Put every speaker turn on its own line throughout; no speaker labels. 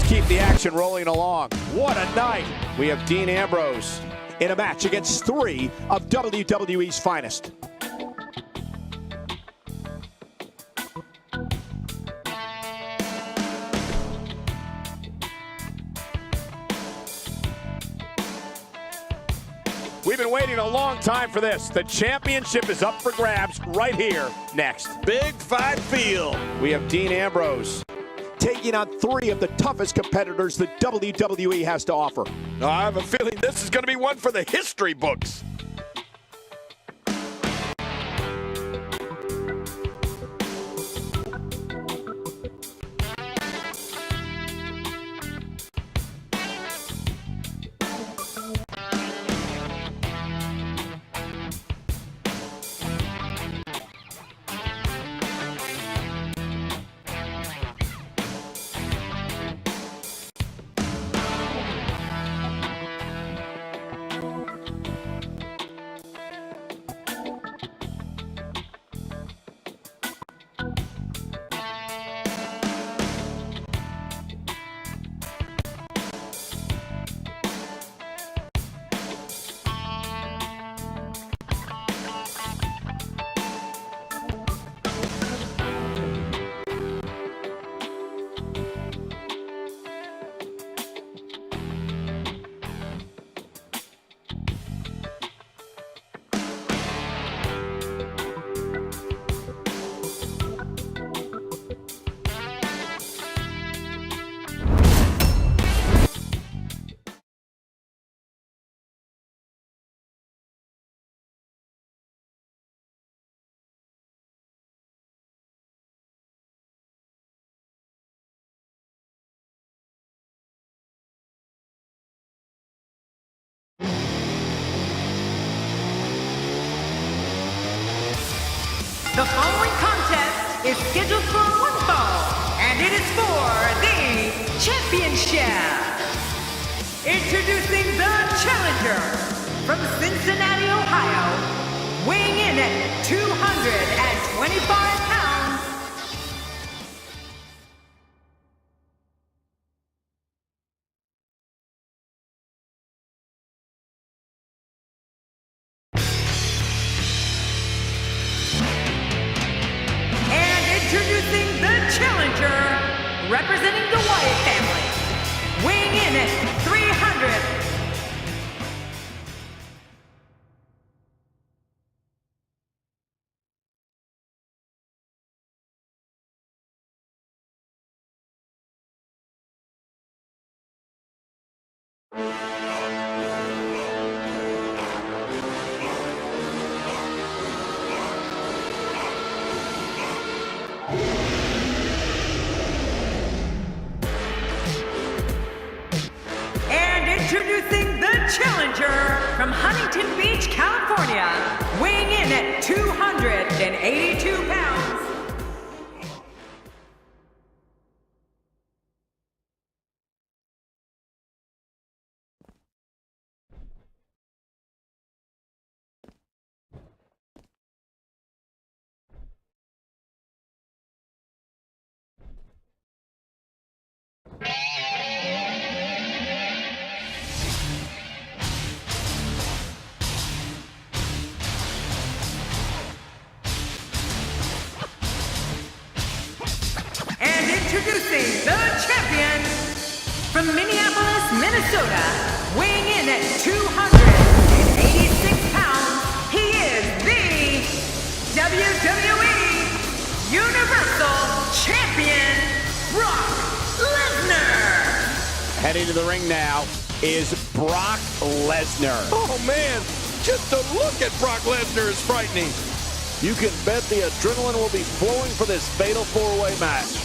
keep the action rolling along. What a night. We have Dean Ambrose in a match against three of WWE's finest. We've been waiting a long time for this. The championship is up for grabs right here next.
Big fight field.
We have Dean Ambrose taking on three of the toughest competitors that WWE has to offer.
I have a feeling this is going to be one for the history books.
The following contest is scheduled for one fall, and it is for the championship. Introducing the challenger from Cincinnati, Ohio, weighing in at 225 pounds. Introducing the challenger, representing the Wyatt family, weighing in at 300. Introducing the challenger from Huntington Beach, California, weighing in at 282 pounds. Introducing the champion from Minneapolis, Minnesota, weighing in at 286 pounds, he is the WWE Universal Champion, Brock Lesnar.
Heading to the ring now is Brock Lesnar.
Oh man, just to look at Brock Lesnar is frightening.
You can bet the adrenaline will be flowing for this fatal four-way match.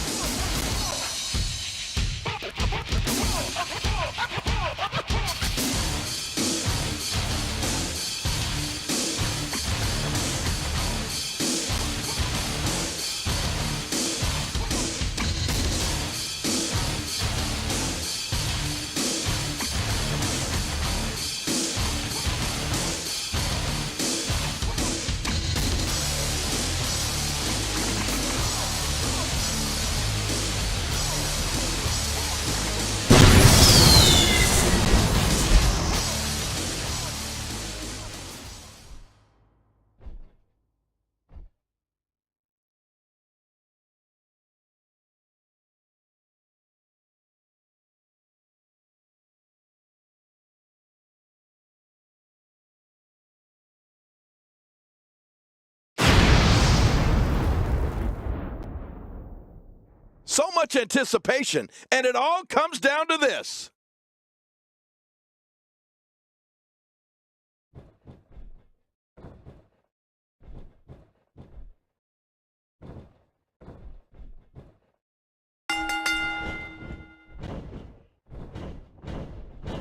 much anticipation, and it all comes down to this.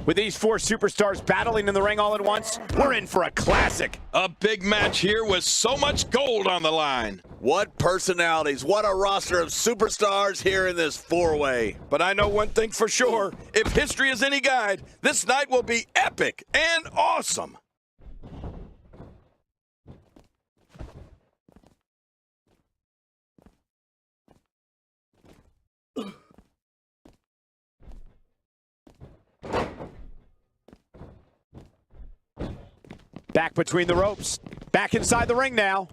With these four superstars battling in the ring all at once, we're in for a classic.
A big match here with so much gold on the line.
What personalities, what a roster of superstars here in this four-way.
But I know one thing for sure. If history is any guide, this night will be epic and awesome.
Back between the ropes. Back inside the ring now.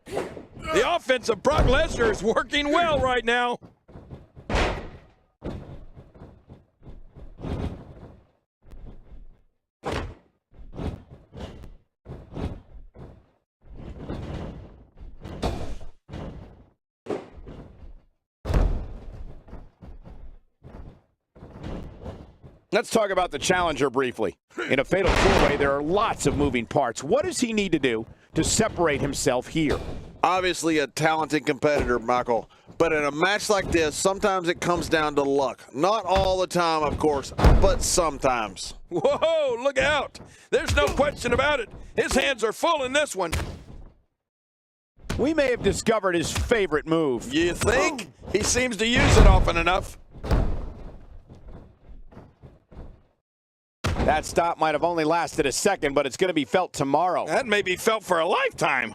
The offense of Brock Lesnar is working well right now.
Let's talk about the challenger briefly. In a fatal four-way, there are lots of moving parts. What does he need to do to separate himself here?
Obviously a talented competitor, Michael. But in a match like this, sometimes it comes down to luck. Not all the time, of course, but sometimes.
Whoa, look out. There's no question about it. His hands are full in this one.
We may have discovered his favorite move.
You think? He seems to use it often enough.
That stop might have only lasted a second, but it's going to be felt tomorrow.
That may be felt for a lifetime.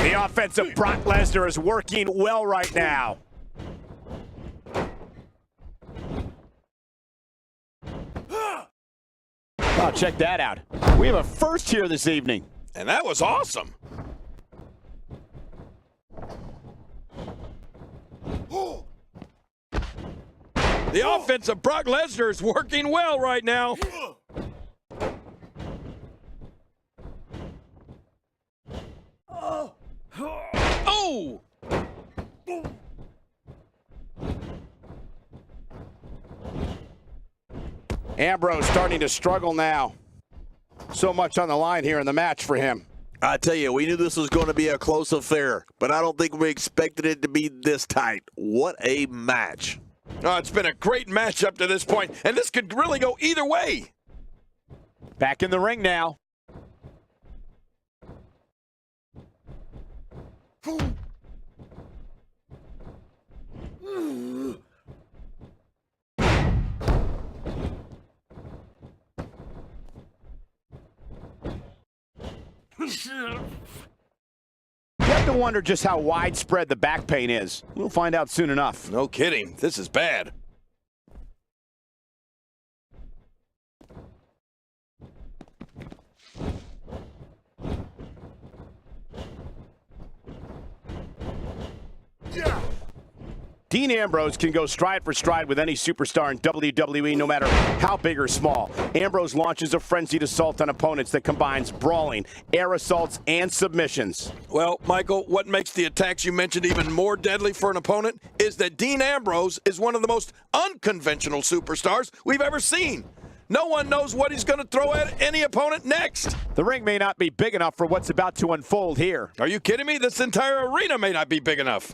The offense of Brock Lesnar is working well right now. Oh, check that out. We have a first here this evening.
And that was awesome. The offense of Brock Lesnar is working well right now. Oh!
Ambrose starting to struggle now. So much on the line here in the match for him.
I tell you, we knew this was going to be a close affair, but I don't think we expected it to be this tight. What a match.
Oh, it's been a great match up to this point, and this could really go either way.
Back in the ring now. You have to wonder just how widespread the back pain is. We'll find out soon enough.
No kidding. This is bad.
Dean Ambrose can go stride for stride with any superstar in WWE, no matter how big or small. Ambrose launches a frenzied assault on opponents that combines brawling, air assaults, and submissions.
Well, Michael, what makes the attacks you mentioned even more deadly for an opponent is that Dean Ambrose is one of the most unconventional superstars we've ever seen. No one knows what he's going to throw at any opponent next.
The ring may not be big enough for what's about to unfold here.
Are you kidding me? This entire arena may not be big enough.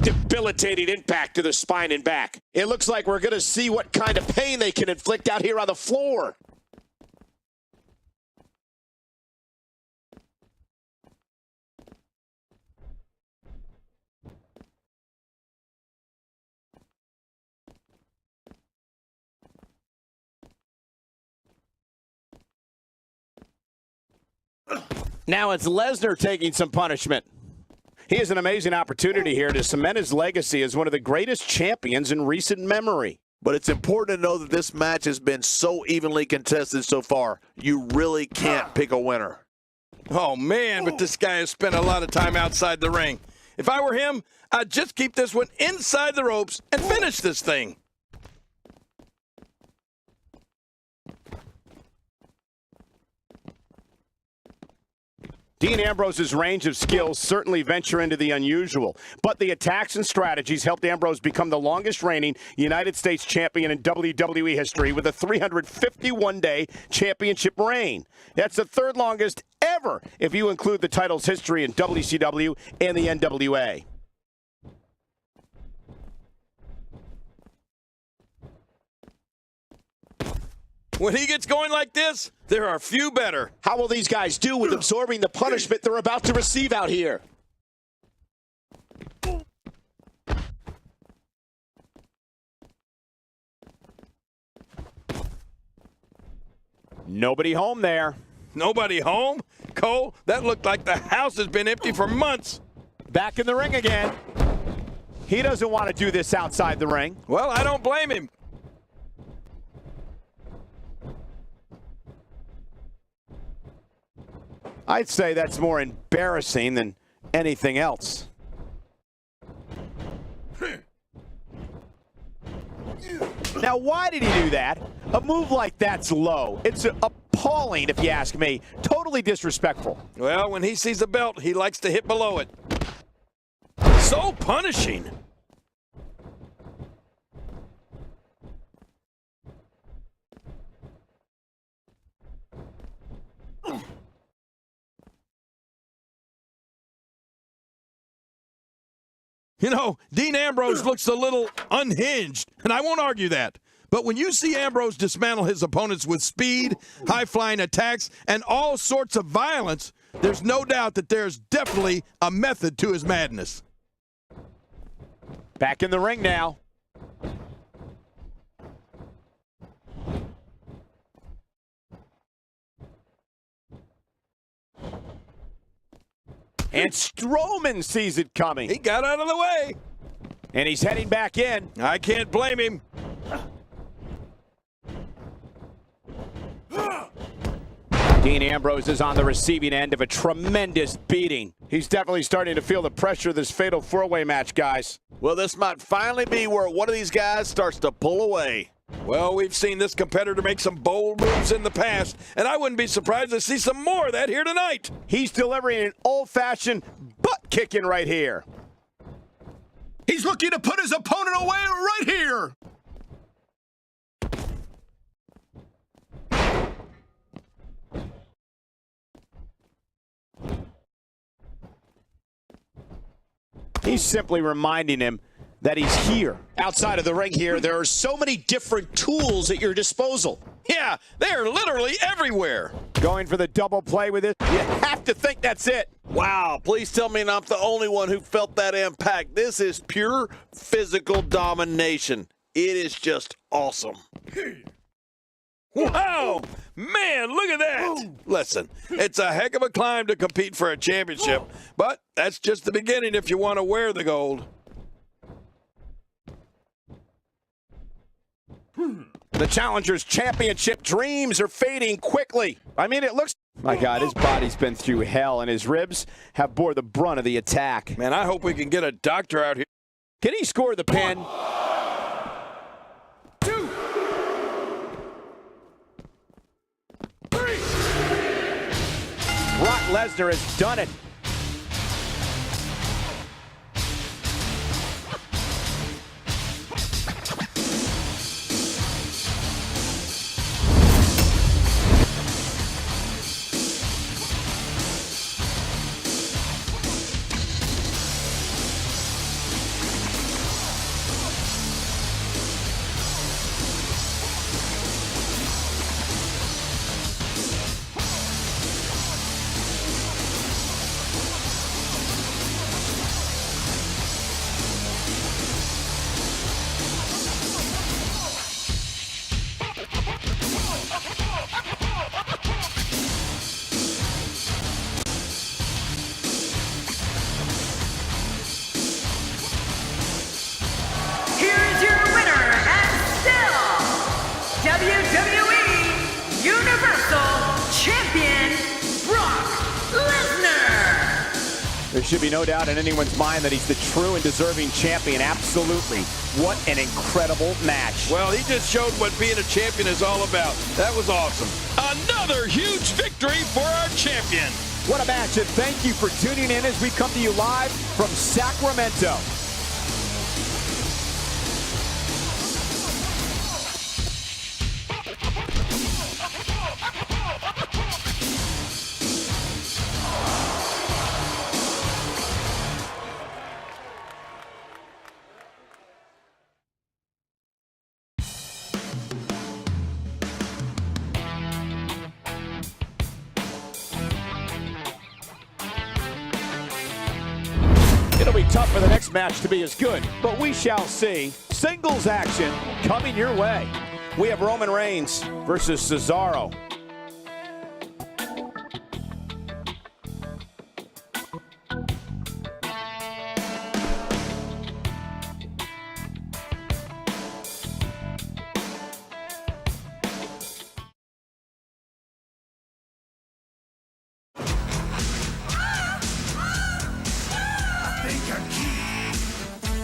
Debilitating impact to the spine and back. It looks like we're going to see what kind of pain they can inflict out here on the floor. Now it's Lesnar taking some punishment. He has an amazing opportunity here to cement his legacy as one of the greatest champions in recent memory.
But it's important to know that this match has been so evenly contested so far. You really can't pick a winner.
Oh, man, but this guy has spent a lot of time outside the ring. If I were him, I'd just keep this one inside the ropes and finish this thing.
Dean Ambrose's range of skills certainly venture into the unusual, but the attacks and strategies helped Ambrose become the longest reigning United States champion in WWE history with a 351-day championship reign. That's the third longest ever if you include the title's history in WCW and the NWA.
When he gets going like this, there are few better.
How will these guys do with absorbing the punishment they're about to receive out here?
Nobody home there.
Nobody home? Cole, that looked like the house has been empty for months.
Back in the ring again. He doesn't want to do this outside the ring.
Well, I don't blame him.
I'd say that's more embarrassing than anything else. Now, why did he do that? A move like that's low. It's appalling, if you ask me. Totally disrespectful.
Well, when he sees a belt, he likes to hit below it. So punishing. You know, Dean Ambrose looks a little unhinged, and I won't argue that. But when you see Ambrose dismantle his opponents with speed, high-flying attacks, and all sorts of violence, there's no doubt that there's definitely a method to his madness.
Back in the ring now. And Strowman sees it coming.
He got out of the way.
And he's heading back in.
I can't blame him.
Dean Ambrose is on the receiving end of a tremendous beating. He's definitely starting to feel the pressure of this fatal four-way match, guys.
Well, this might finally be where one of these guys starts to pull away.
Well, we've seen this competitor make some bold moves in the past, and I wouldn't be surprised to see some more of that here tonight.
He's delivering an old-fashioned butt-kicking right here.
He's looking to put his opponent away right here.
He's simply reminding him that he's here.
Outside of the ring here, there are so many different tools at your disposal.
Yeah, they're literally everywhere.
Going for the double play with it. You have to think that's it.
Wow, please tell me I'm not the only one who felt that impact. This is pure physical domination. It is just awesome.
Wow! Man, look at that! Listen, it's a heck of a climb to compete for a championship, but that's just the beginning if you want to wear the gold.
The Challenger's championship dreams are fading quickly. I mean, it looks... My God, his body's been through hell, and his ribs have bore the brunt of the attack.
Man, I hope we can get a doctor out here.
Can he score the pin?
1, 2, 3.
Brock Lesnar has done it. should be no doubt in anyone's mind that he's the true and deserving champion. Absolutely. What an incredible match.
Well, he just showed what being a champion is all about. That was awesome. Another huge victory for our champion.
What a match, and thank you for tuning in as we come to you live from Sacramento. It'll be tough for the next match to be as good, but we shall see. Singles action coming your way. We have Roman Reigns versus Cesaro.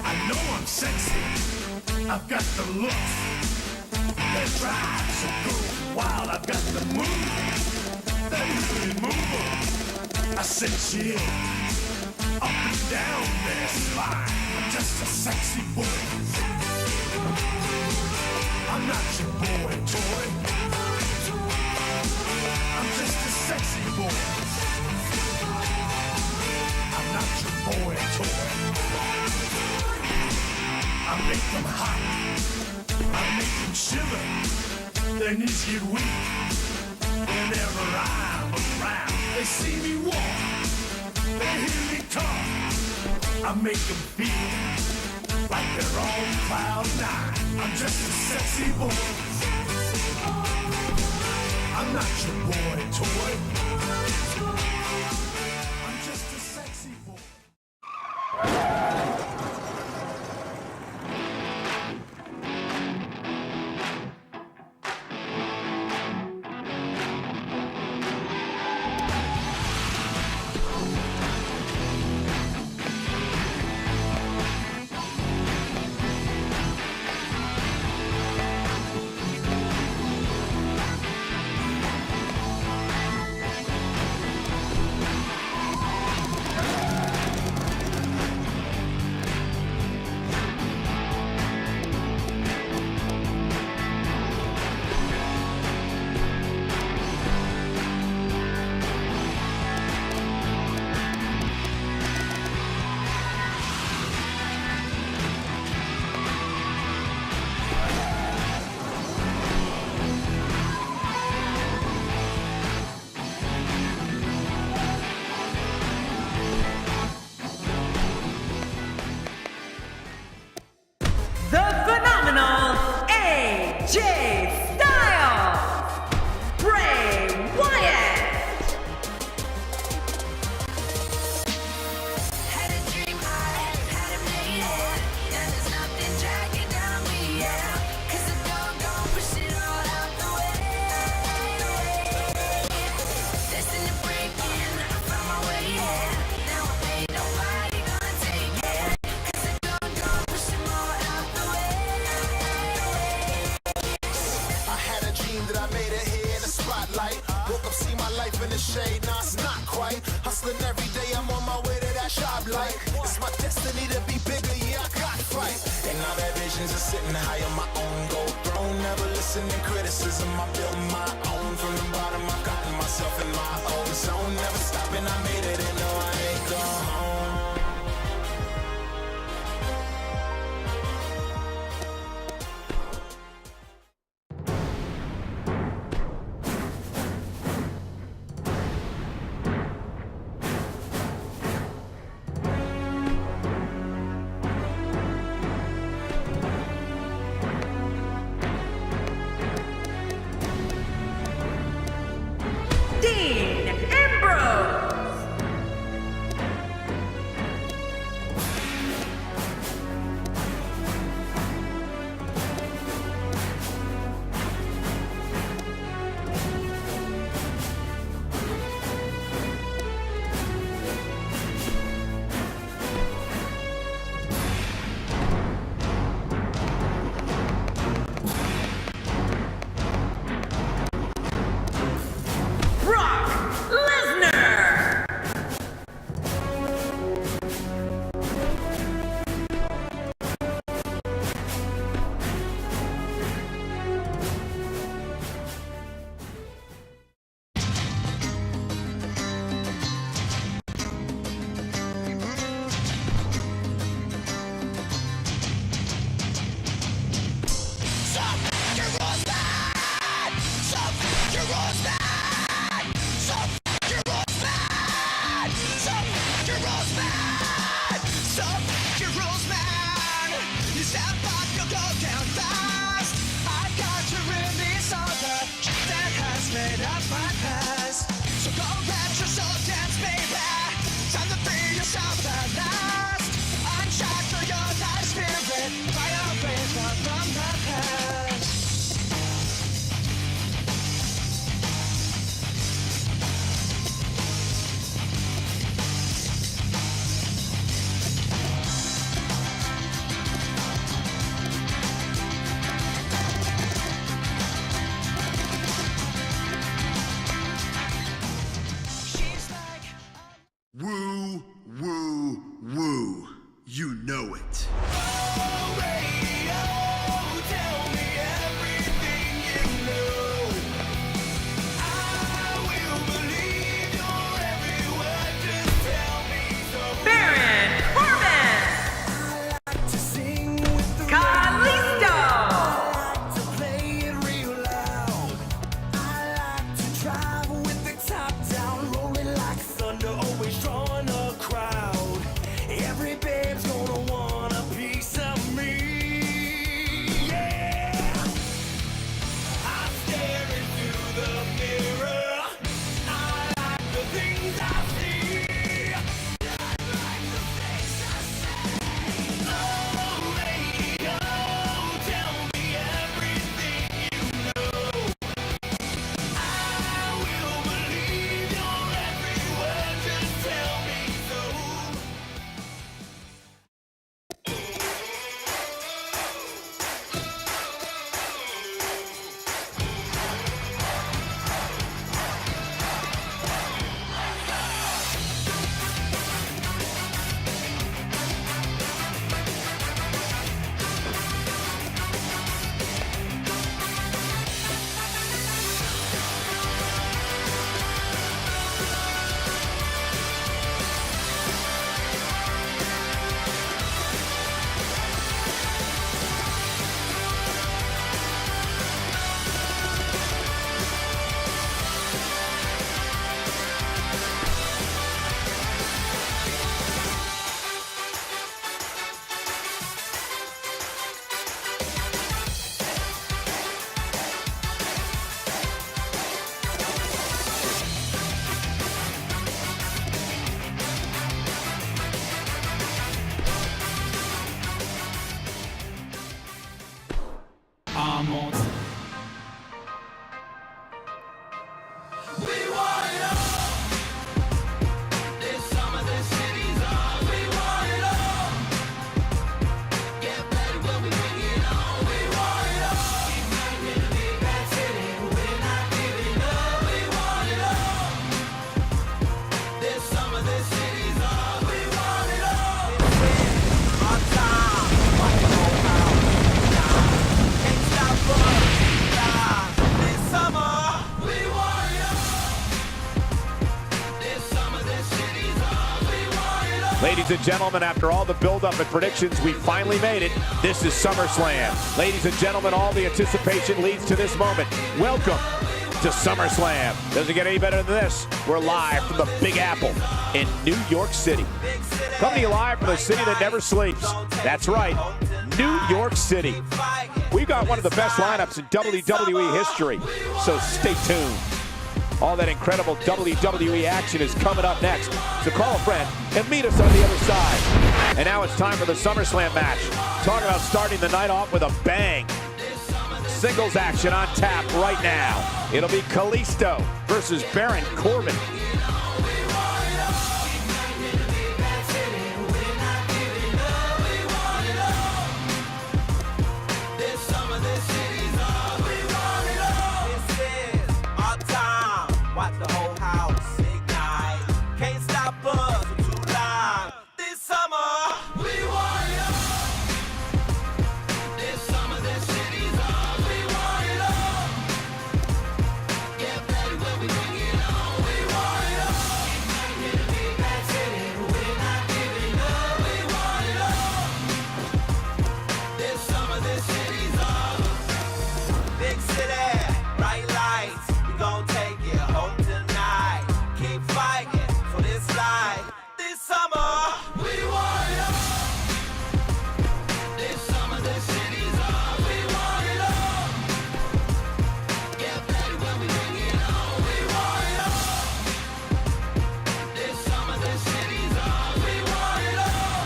I know I'm sexy. I've got the looks that drive so go wild. I've got the moves that really move. I said shit up and down their spine. I'm just a sexy boy. I'm not your boy toy. I'm just a sexy boy. I'm not your boy toy. I make them hot, I make them shiver, their knees get weak. Whenever I'm around, they see me walk, they hear me talk. I make them feel like they're on cloud nine. I'm just a sexy boy. I'm not your boy toy. I'm just a sexy boy.
The phenomenal AJ Styles, Bray Wyatt.
Had a dream, had a million. Now there's nothing dragging down me, yeah. 'Cause the dog push it all out the way. Destined to break in, I found my way, yeah. Now ain't nobody gonna take it. 'Cause the dog push them all out the way.
I had a dream that I made it here in the spotlight. Woke up, see my life in the shade, nah, it's not quite. Hustling every day, I'm on my way to that shop light. It's my destiny to be bigger, yeah, I got fight. And all that visions are sitting high on my own gold throne. Never listen to criticism, I built my own. From the bottom, I've gotten myself in my own zone. Never stopping, I made it, and no, I ain't gone home.
Dean
I'm on. We want it all. This summer, this city's on. We want it all. Get ready when we bring it on. We want it all. Keep banging the big bad city. We're not giving up. We want it all. This summer, this city's on. We want it all. It's our time. Watch the whole house. Can't stop us. This summer, we want it all. This summer, this city's on. We want it all.
Ladies and gentlemen, after all the build-up and predictions, we finally made it. This is SummerSlam. Ladies and gentlemen, all the anticipation leads to this moment. Welcome to SummerSlam. Doesn't get any better than this. We're live from the Big Apple in New York City. Coming to you live from the city that never sleeps. That's right, New York City. We've got one of the best lineups in WWE history, so stay tuned. All that incredible WWE action is coming up next. So call a friend and meet us on the other side. And now it's time for the SummerSlam match. Talk about starting the night off with a bang. Singles action on tap right now. It'll be Kalisto versus Baron Corbin.
This summer, this city's on. We want it all. This is our time. Watch the whole house ignite. Can't stop us. We're too live. This summer, we want it all. This summer, this city's on. We want it all. Get ready when we bring it on. We want it all. Keep banging the big bad city. We're not giving up. We want it all. This summer, this city's on. Big city, bright lights. We gon' take it home tonight. Keep fighting for this life. This summer, we want it all. This summer, this city's on. We want it all. Get ready when we bring it on. We want it all. This summer, this city's on. We want it all.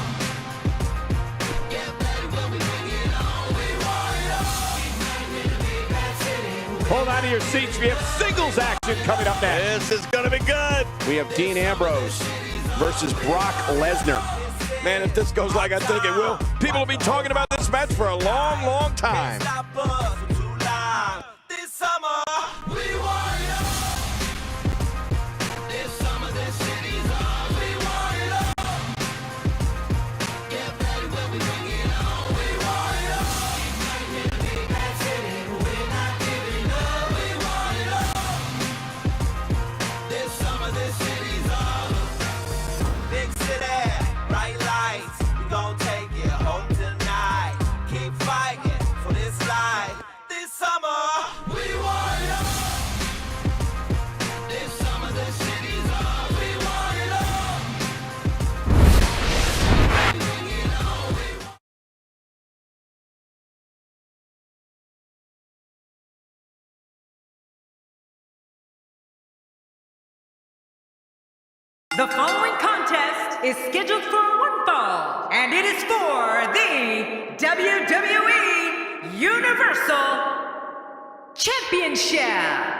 Get ready when we bring it on. We want it all. Keep banging the big bad city.
Hold on to your seats. We have singles action coming up next.
This is going to be good.
We have Dean Ambrose versus Brock Lesnar.
Man, if this goes like I think it will, people will be talking about this match for a long, long time.
Stop us, we're too live. This summer, we want it all. This summer, this city's on. We want it all. Get ready when we bring it on. We want it all. Keep banging the big bad city. We're not giving up. We want it all. This summer, this city's on. Big city, bright lights. We gon' take it home tonight. Keep fighting for this life. This summer, we want it all. This summer, this city's on. We want it all. We bring it on.
The following contest is scheduled for one fall, and it is for the WWE Universal Championship.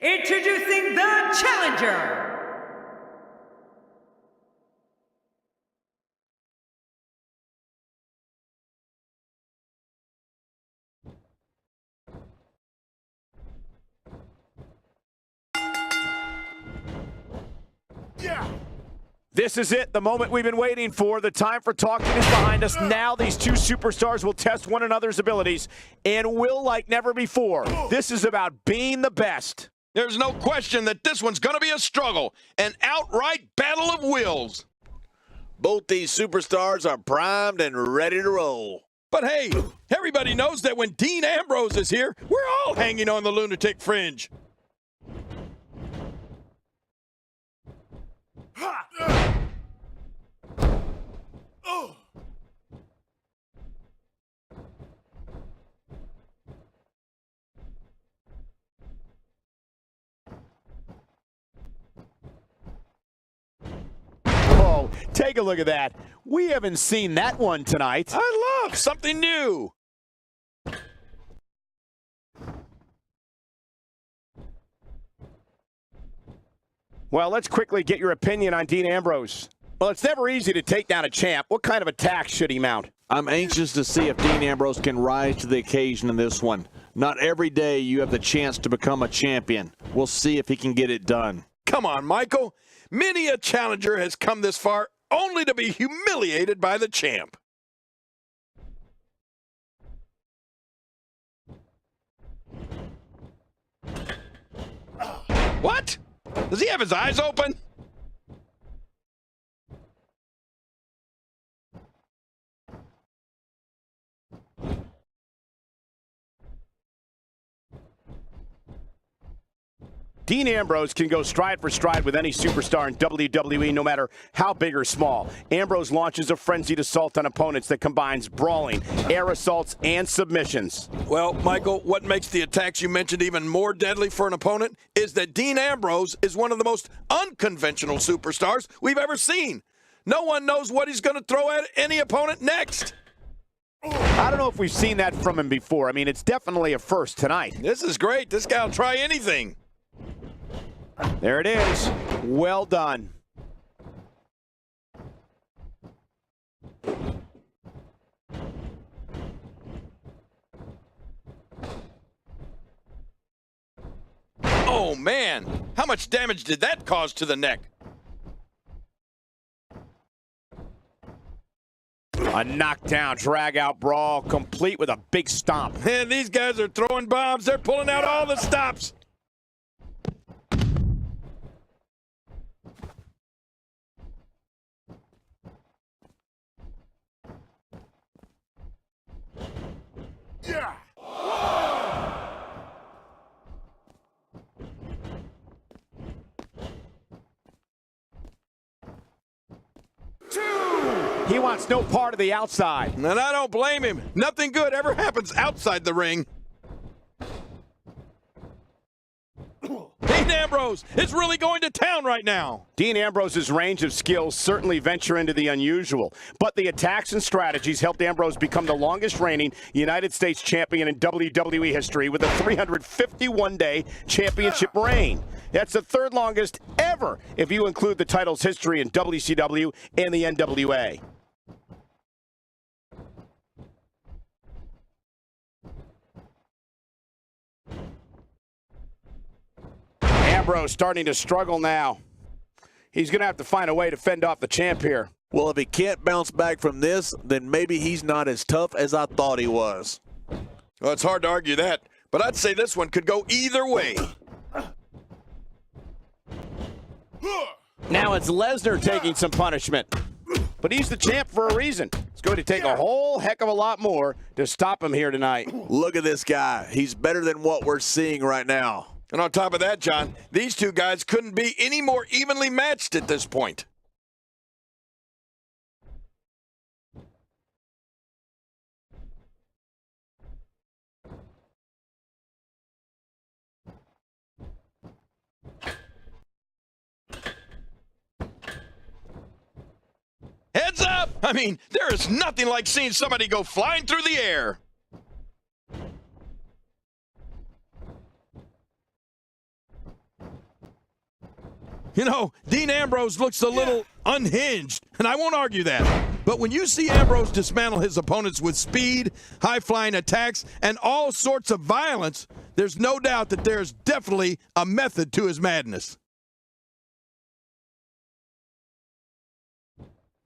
Introducing the challenger.
This is it, the moment we've been waiting for. The time for talking is behind us. Now these two superstars will test one another's abilities and will like never before. This is about being the best.
There's no question that this one's going to be a struggle, an outright battle of wills.
Both these superstars are primed and ready to roll.
But hey, everybody knows that when Dean Ambrose is here, we're all hanging on the lunatic fringe.
Oh, take a look at that. We haven't seen that one tonight.
I love something new.
Well, let's quickly get your opinion on Dean Ambrose. Well, it's never easy to take down a champ. What kind of attack should he mount?
I'm anxious to see if Dean Ambrose can rise to the occasion in this one. Not every day you have the chance to become a champion. We'll see if he can get it done.
Come on, Michael. Many a challenger has come this far only to be humiliated by the champ. What? Does he have his eyes open?
Dean Ambrose can go stride for stride with any superstar in WWE, no matter how big or small. Ambrose launches a frenzied assault on opponents that combines brawling, air assaults, and submissions.
Well, Michael, what makes the attacks you mentioned even more deadly for an opponent is that Dean Ambrose is one of the most unconventional superstars we've ever seen. No one knows what he's going to throw at any opponent next.
I don't know if we've seen that from him before. I mean, it's definitely a first tonight.
This is great. This guy will try anything.
There it is. Well done.
Oh, man. How much damage did that cause to the neck?
A knockdown, drag-out brawl, complete with a big stomp.
Man, these guys are throwing bombs. They're pulling out all the stops.
Yeah.
He wants no part of the outside.
And I don't blame him. Nothing good ever happens outside the ring. Dean Ambrose is really going to town right now.
Dean Ambrose's range of skills certainly venture into the unusual, but the attacks and strategies helped Ambrose become the longest reigning United States champion in WWE history with a 351-day championship reign. That's the third longest ever if you include the title's history in WCW and the NWA. Ambrose starting to struggle now. He's going to have to find a way to fend off the champ here.
Well, if he can't bounce back from this, then maybe he's not as tough as I thought he was.
Well, it's hard to argue that, but I'd say this one could go either way.
Now it's Lesnar taking some punishment. But he's the champ for a reason. It's going to take a whole heck of a lot more to stop him here tonight.
Look at this guy. He's better than what we're seeing right now.
And on top of that, John, these two guys couldn't be any more evenly matched at this point. Heads up! I mean, there is nothing like seeing somebody go flying through the air. You know, Dean Ambrose looks a little unhinged, and I won't argue that. But when you see Ambrose dismantle his opponents with speed, high-flying attacks, and all sorts of violence, there's no doubt that there's definitely a method to his madness.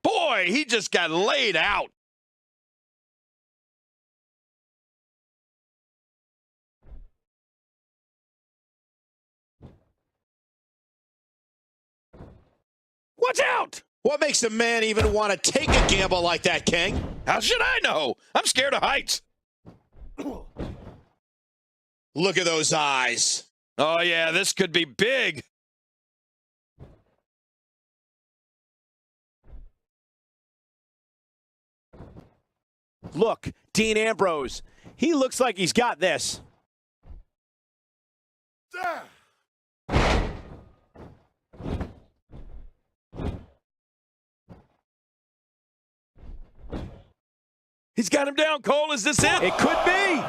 Boy, he just got laid out. Watch out!
What makes a man even want to take a gamble like that, King?
How should I know? I'm scared of heights.
Look at those eyes.
Oh, yeah, this could be big.
Look, Dean Ambrose. He looks like he's got this.
He's got him down, Cole. Is this it?
It could be.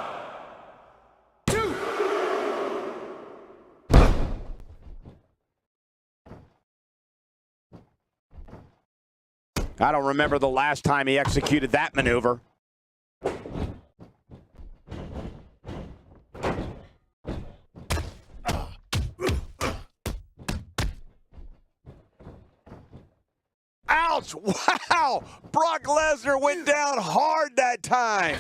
I don't remember the last time he executed that maneuver.
Ouch! Wow! Brock Lesnar went down hard that time.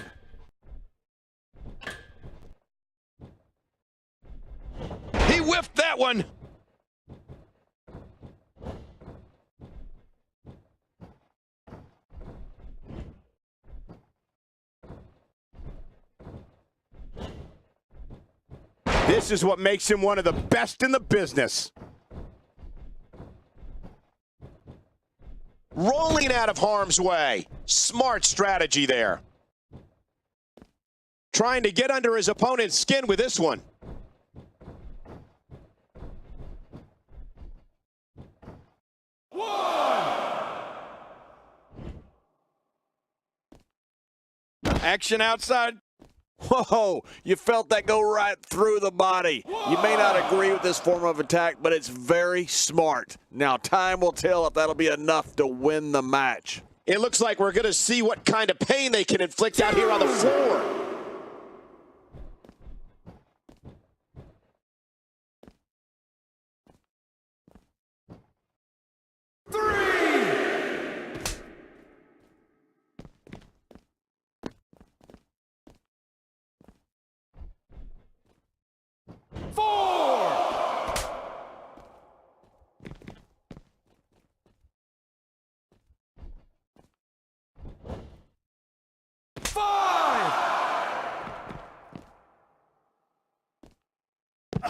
He whiffed that one.
This is what makes him one of the best in the business.
Rolling out of harm's way. Smart strategy there. Trying to get under his opponent's skin with this one.
Action outside.
Whoa, you felt that go right through the body. You may not agree with this form of attack, but it's very smart. Now, time will tell if that'll be enough to win the match.
It looks like we're going to see what kind of pain they can inflict out here on the floor.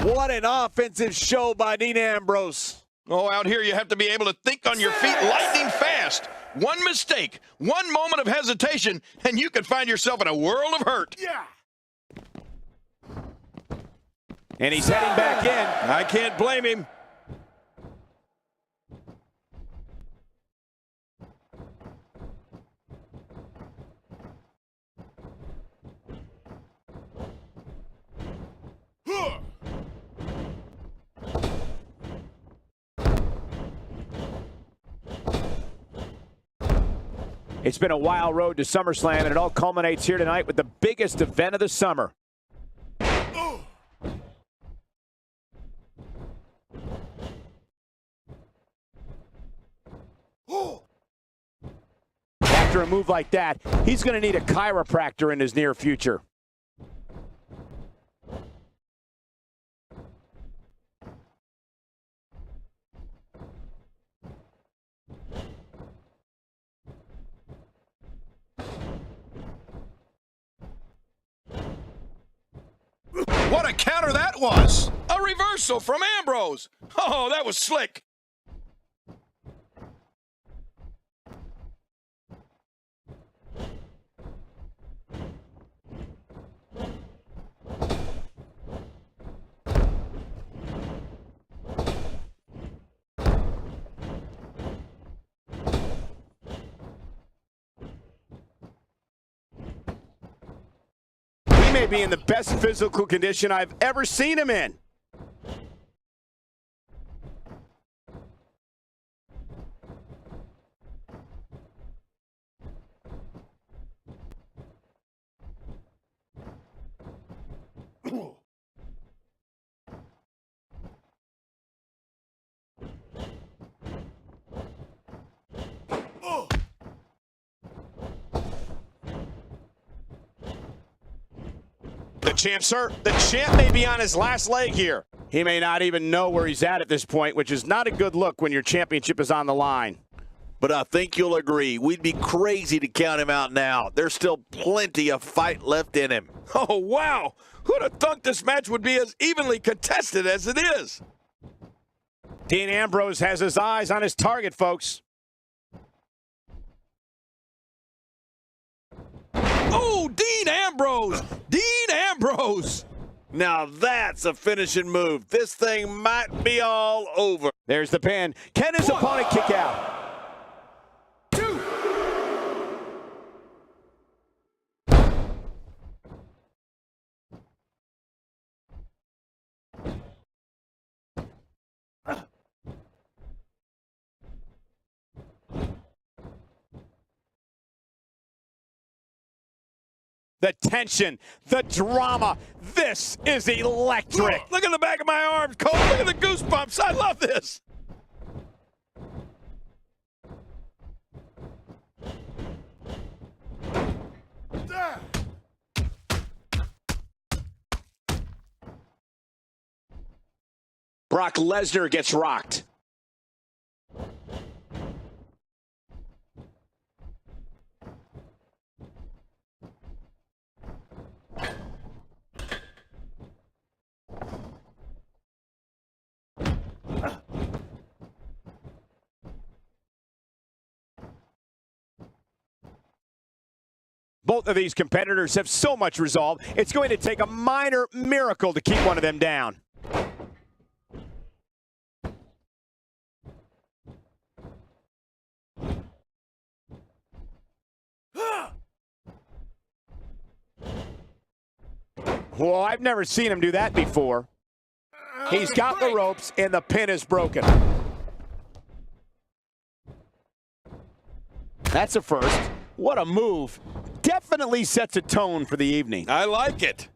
What an offensive show by Dean Ambrose.
Oh, out here you have to be able to think on your feet lightning fast. One mistake, one moment of hesitation, and you could find yourself in a world of hurt.
Yeah.
And he's heading back in.
I can't blame him.
It's been a wild road to SummerSlam, and it all culminates here tonight with the biggest event of the summer. After a move like that, he's going to need a chiropractor in his near future.
What a counter that was!
A reversal from Ambrose. Oh, that was slick.
He may be in the best physical condition I've ever seen him in.
The champ, sir, the champ may be on his last leg here.
He may not even know where he's at this point, which is not a good look when your championship is on the line.
But I think you'll agree, we'd be crazy to count him out now. There's still plenty of fight left in him.
Oh, wow. Who'd have thunk this match would be as evenly contested as it is?
Dean Ambrose has his eyes on his target, folks.
Oh, Dean Ambrose! Dean Ambrose!
Now that's a finishing move. This thing might be all over.
There's the pin. Can his opponent kick out? The tension, the drama. This is electric.
Look at the back of my arms, Cole. Look at the goosebumps. I love this.
Brock Lesnar gets rocked.
Both of these competitors have so much resolve, it's going to take a minor miracle to keep one of them down. Well, I've never seen him do that before. He's got the ropes, and the pin is broken. That's a first. What a move. Definitely sets a tone for the evening.
I like it.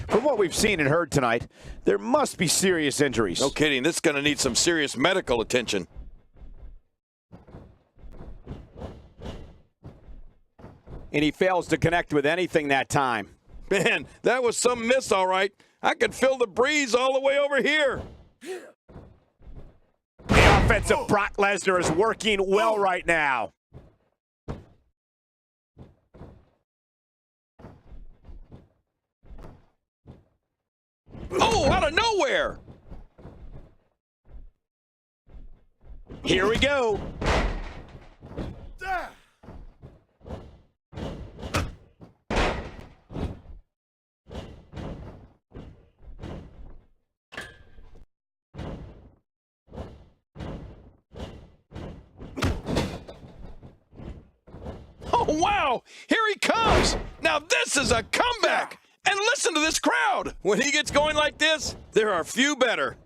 From what we've seen and heard tonight, there must be serious injuries.
No kidding. This is going to need some serious medical attention.
And he fails to connect with anything that time.
Man, that was some miss, all right. I could feel the breeze all the way over here.
The offense of Brock Lesnar is working well right now.
Oh, out of nowhere.
Here we go.
Oh, wow. Here he comes. Now this is a comeback. And listen to this crowd. When he gets going like this, there are few better.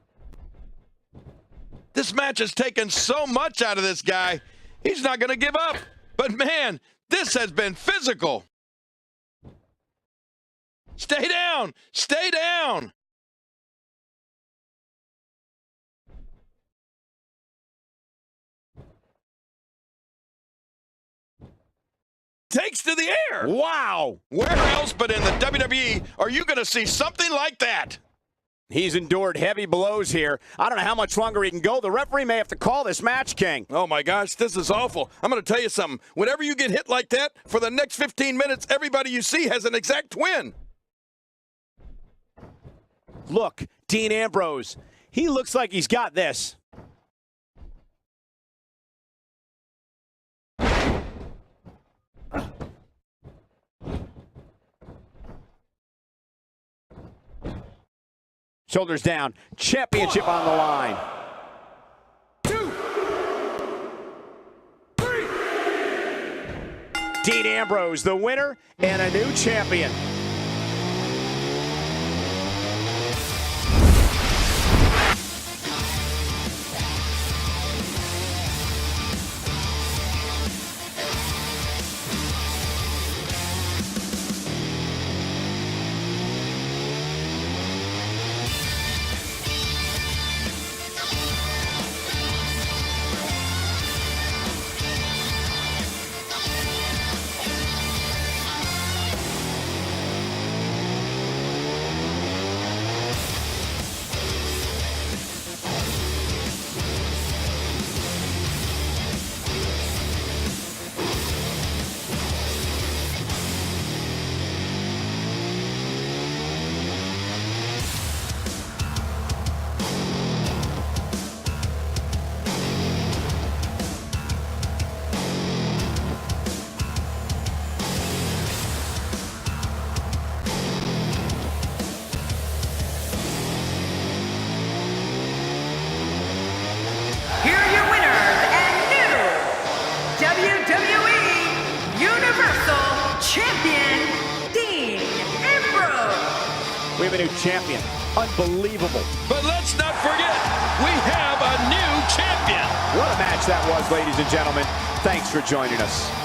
This match has taken so much out of this guy. He's not going to give up. But, man, this has been physical. Stay down. Stay down. Takes to the air.
Wow.
Where else but in the WWE are you going to see something like that?
He's endured heavy blows here. I don't know how much longer he can go. The referee may have to call this match, King.
Oh, my gosh, this is awful. I'm going to tell you something. Whenever you get hit like that, for the next 15 minutes, everybody you see has an exact twin.
Look, Dean Ambrose. He looks like he's got this. Shoulders down. Championship on the line.
2, 3.
Dean Ambrose, the winner and a new champion. We have a new champion. Unbelievable.
But let's not forget, we have a new champion.
What a match that was, ladies and gentlemen. Thanks for joining us.